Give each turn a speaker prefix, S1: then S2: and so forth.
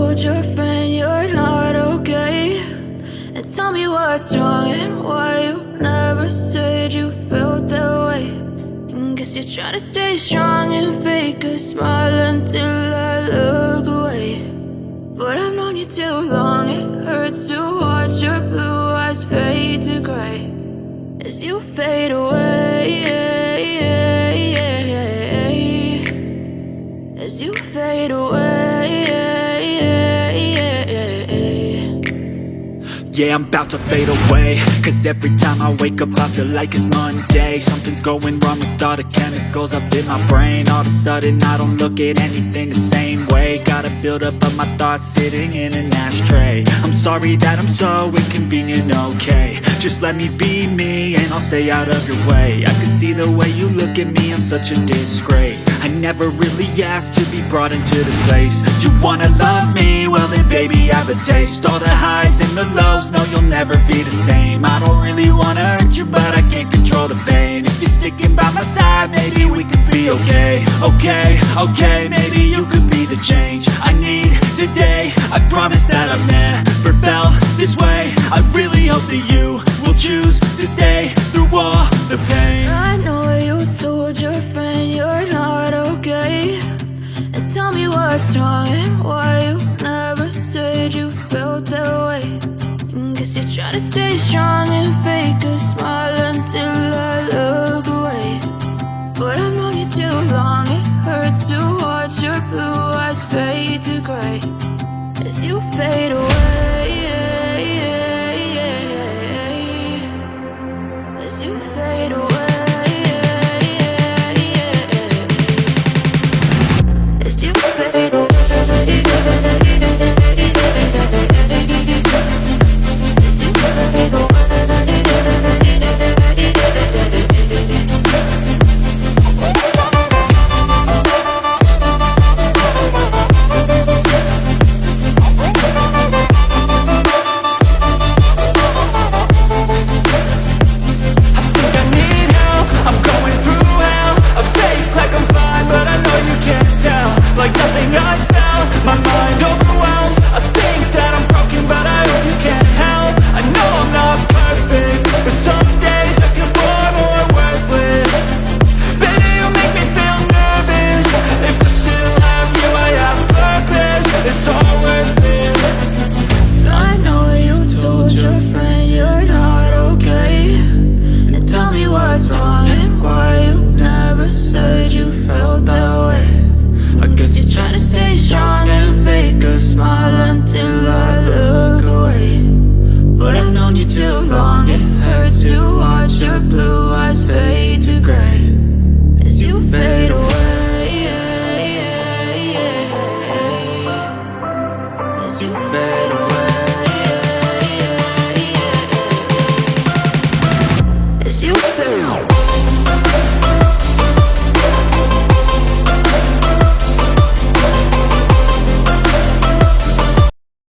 S1: told your friend you're not okay, and tell me what's wrong and why you never said you felt that way. And guess you're trying to stay strong and fake a smile until I look away. But I've known you too long, it hurts to watch your blue eyes fade to gray as you fade away, as you fade away.
S2: Yeah, I'm about to fade away, cause every time I wake up I feel like it's Monday. Something's going wrong with all the chemicals up in my brain. All of a sudden I don't look at anything the same way. Got a buildup of my thoughts sitting in an ashtray. I'm sorry that I'm so inconvenient, okay. Just let me be me and I'll stay out of your way. I can see the way you look at me, I'm such a disgrace. I never really asked to be brought into this place. You wanna love me? Well then baby I have a taste. All the highs and the lows, no you'll never be the same. I don't really wanna hurt you but I can't control the pain. If you're sticking by my side, maybe we could be okay. Okay, maybe you could be the change I need today. I promise that I've never felt this way. I really hope that you will choose to stay through all the pain.
S1: I know you told your friend you're not okay, and tell me what's wrong and why you never said you felt that way. And guess you're trying to stay strong and fake a smile until I look away. But I've known you too long, it hurts to watch your blue eyes fade to gray as you fade away, as you fade away. As you fade away.